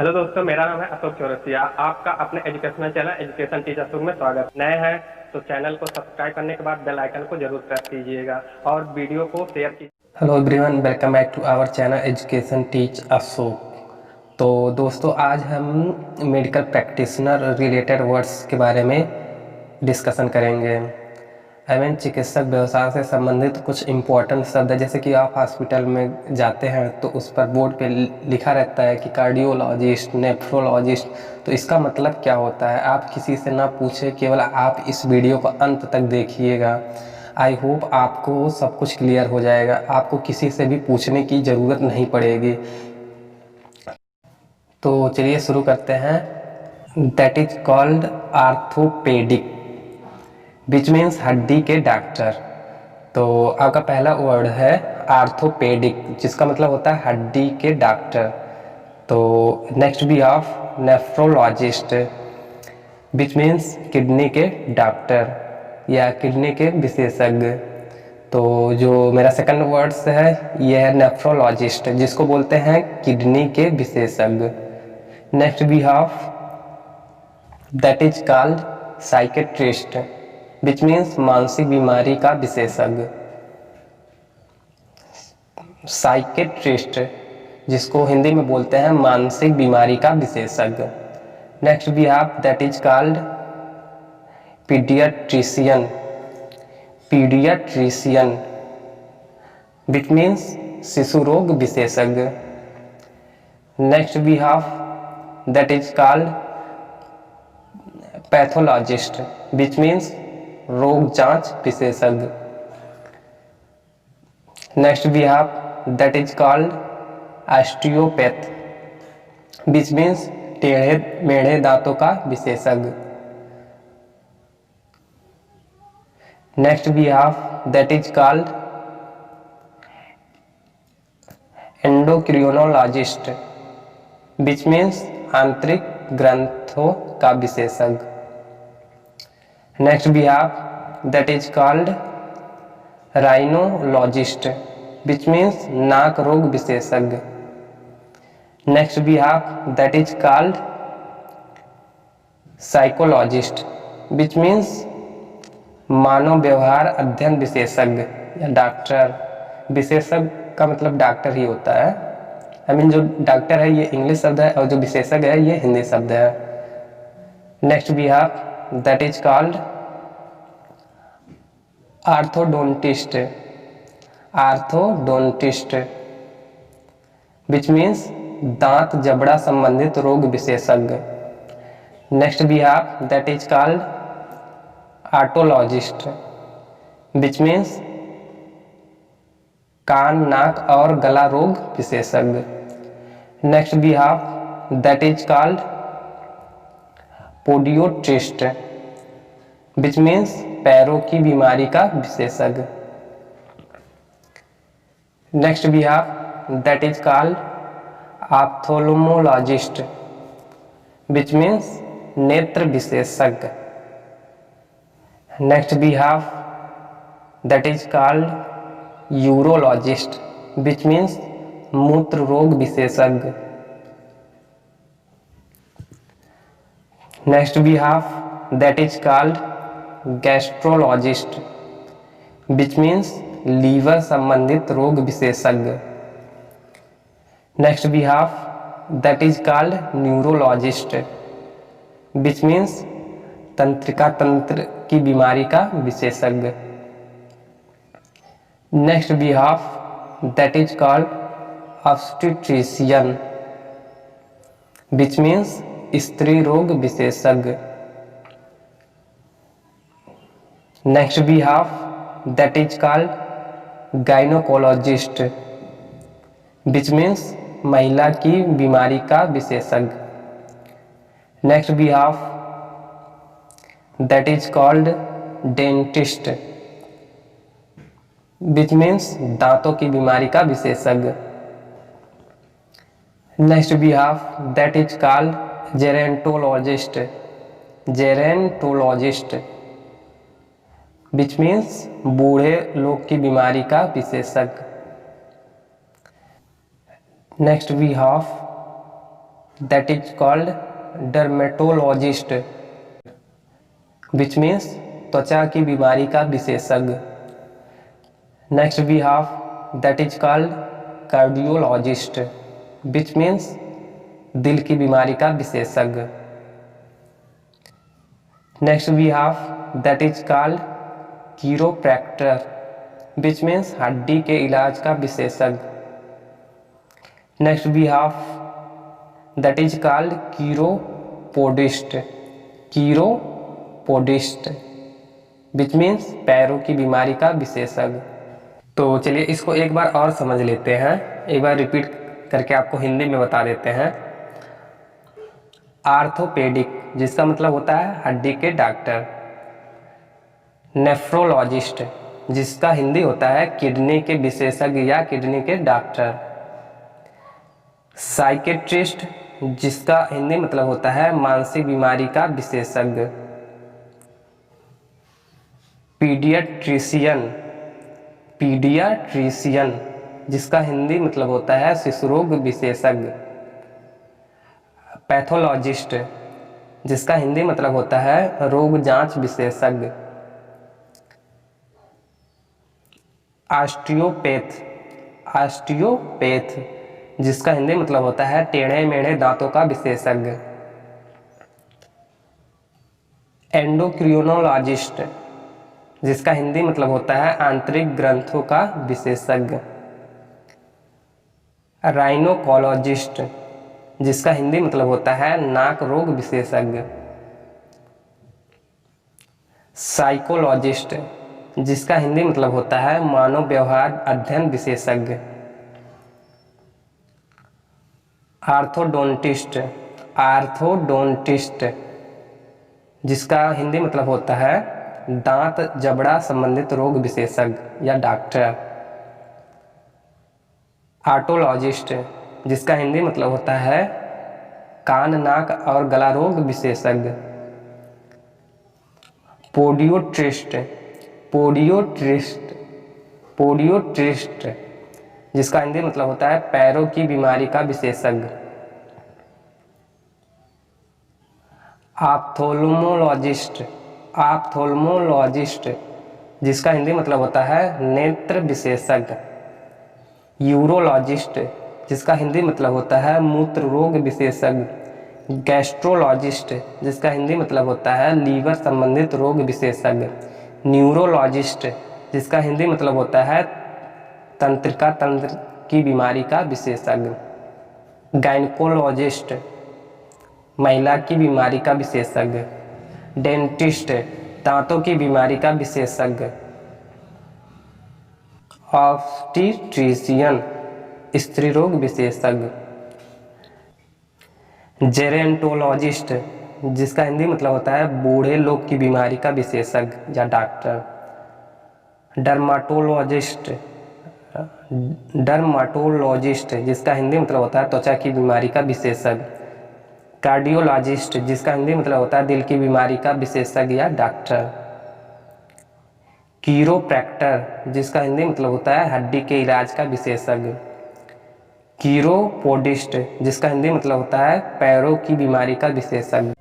Hello दोस्तों, मेरा नाम है अशोक चौरसिया। आपका अपने educational channel education teacher Ashok में स्वागत। नए हैं तो चैनल को सब्सक्राइब करने के बाद बेल आइकन को जरूर प्रेस कीजिएगा और वीडियो को शेयर कीजिए। Hello everyone, welcome back to our channel education teach Ashok. तो दोस्तों, आज हम मेडिकल प्रैक्टिशनर रिलेटेड वर्ड्स के बारे में डिस्कशन करेंगे। चिकित्सक व्यवसाय से संबंधित कुछ इम्पोर्टेंट शब्द है। जैसे कि आप हॉस्पिटल में जाते हैं तो उस पर बोर्ड पे लिखा रहता है कि कार्डियोलॉजिस्ट, नेफ्रोलॉजिस्ट। तो इसका मतलब क्या होता है आप किसी से ना पूछे, केवल आप इस वीडियो को अंत तक देखिएगा। आई होप आपको सब कुछ क्लियर हो जाएगा, आपको किसी से भी पूछने की ज़रूरत नहीं पड़ेगी। तो चलिए शुरू करते हैं। That is called orthopaedic, which means हड्डी के डॉक्टर। तो आपका पहला वर्ड है आर्थोपेडिक, जिसका मतलब होता है हड्डी के डॉक्टर। तो नेक्स्ट भी of nephrologist, which means kidney के डॉक्टर या किडनी के विशेषज्ञ। तो जो मेरा सेकंड वर्ड्स है ये है नेफ्रोलॉजिस्ट, जिसको बोलते हैं किडनी के विशेषज्ञ। Next we have that is called psychiatrist, which means मानसिक बीमारी का विशेषज्ञ। साइकेट्रिस्ट, जिसको हिंदी में बोलते हैं मानसिक बीमारी का विशेषज्ञ। Next we have that is called paediatrician, paediatrician which means शिशु रोग विशेषज्ञ। Next we have that is called pathologist, which means रोग जांच विशेषज्ञ। Next we have that is called osteopath, which means टेढ़े मेढ़े दांतों का विशेषज्ञ। Next we have that is called endocrinologist, which means आंतरिक ग्रंथों का विशेषज्ञ। Next we have that is called rhinologist, which means नाक रोग विशेषज्ञ। Next we have that is called psychologist, which means मानव व्यवहार अध्ययन विशेषज्ञ या डॉक्टर। विशेषज्ञ का मतलब डॉक्टर ही होता है। जो डॉक्टर है ये इंग्लिश शब्द है और जो विशेषज्ञ है ये हिंदी शब्द है। Next we have that is called orthodontist, orthodontist which means दांत जबड़ा संबंधित रोग विशेषज्ञ। Next we have that is called otologist, which means कान, नाक और गला रोग विशेषज्ञ। Next we have that is called podiatrist, which means पैरों की बीमारी का विशेषज्ञ। Next we have that is called ophthalmologist, which means नेत्र विशेषज्ञ। Next we have that is called urologist, which means मूत्र रोग विशेषज्ञ। Next we have that is called gastrologist, which means liver संबंधित रोग विशेषज्ञ। Next we have that is called neurologist, which means तंत्रिका तंत्र की बीमारी का विशेषज्ञ। Next we have that is called obstetrician, which means स्त्री रोग विशेषज्ञ। Next we have that is called gynaecologist, which means महिला की बीमारी का विशेषज्ञ। Next we have that is called dentist, which means दांतों की बीमारी का विशेषज्ञ। Next we have that is called gerontologist, gerontologist which means बूढ़े लोग की बीमारी का विशेषज्ञ। Next we have that is called dermatologist, which means त्वचा की बीमारी का विशेषज्ञ। Next we have that is called cardiologist, which means दिल की बीमारी का विशेषज्ञ। Next we have that is called chiropractor, which means हड्डी के इलाज का विशेषज्ञ। Next we have that is called chiropodist, chiropodist which means पैरों की बीमारी का विशेषज्ञ। तो चलिए इसको एक बार और समझ लेते हैं, एक बार रिपीट करके आपको हिंदी में बता देते हैं। आर्थोपेडिक जिसका मतलब होता है हड्डी के डॉक्टर। नेफ्रोलॉजिस्ट जिसका हिंदी होता है किडनी के विशेषज्ञ या किडनी के डॉक्टर। साइकेट्रिस्ट जिसका हिंदी मतलब होता है मानसिक बीमारी का विशेषज्ञ। पीडियाट्रिशियन, पीडियाट्रिशियन जिसका हिंदी मतलब होता है शिशु रोग विशेषज्ञ। पैथोलॉजिस्ट जिसका हिंदी मतलब होता है रोग जांच विशेषज्ञ। ऑस्टियोपैथ, ऑस्टियोपैथ जिसका हिंदी मतलब होता है टेढ़े मेढ़े दांतों का विशेषज्ञ। एंडोक्रिनोलॉजिस्ट जिसका हिंदी मतलब होता है आंतरिक ग्रंथों का विशेषज्ञ। राइनोकोलॉजिस्ट जिसका हिंदी मतलब होता है नाक रोग विशेषज्ञ। साइकोलॉजिस्ट जिसका हिंदी मतलब होता है मानव व्यवहार अध्ययन विशेषज्ञ। आर्थोडोंटिस्ट, आर्थोडोंटिस्ट जिसका हिंदी मतलब होता है दांत जबड़ा संबंधित रोग विशेषज्ञ या डॉक्टर। ऑटोलॉजिस्ट जिसका हिंदी मतलब होता है कान नाक और गला रोग विशेषज्ञ। पोडियोट्रिस्ट, पोडियोट्रिस्ट, पोडियोट्रिस्ट जिसका हिंदी मतलब होता है पैरों की बीमारी का विशेषज्ञ। ऑप्थेल्मोलॉजिस्ट, ऑप्थेल्मोलॉजिस्ट जिसका हिंदी मतलब होता है नेत्र विशेषज्ञ। यूरोलॉजिस्ट जिसका हिंदी मतलब होता है मूत्र रोग विशेषज्ञ। गैस्ट्रोलॉजिस्ट जिसका हिंदी मतलब होता है लीवर संबंधित रोग विशेषज्ञ। न्यूरोलॉजिस्ट जिसका हिंदी मतलब होता है तंत्रिका तंत्र की बीमारी का विशेषज्ञ। गायनकोलॉजिस्ट महिला की बीमारी का विशेषज्ञ। डेंटिस्ट दांतों की बीमारी का विशेषज्ञ। ऑब्स्टीट्रिशियन स्त्री रोग विशेषज्ञ। जेरेंटोलॉजिस्ट जिसका हिंदी मतलब होता है बूढ़े लोग की बीमारी का विशेषज्ञ या डॉक्टर। डर्माटोलॉजिस्ट, डर्माटोलॉजिस्ट जिसका हिंदी मतलब होता है त्वचा की बीमारी का विशेषज्ञ। कार्डियोलॉजिस्ट जिसका हिंदी मतलब होता है दिल की बीमारी का विशेषज्ञ या डॉक्टर। कीरोप्रैक्टर जिसका हिंदी मतलब होता है हड्डी के इलाज का विशेषज्ञ। कीरोपोडिस्ट जिसका हिंदी मतलब होता है पैरों की बीमारी का विशेषज्ञ।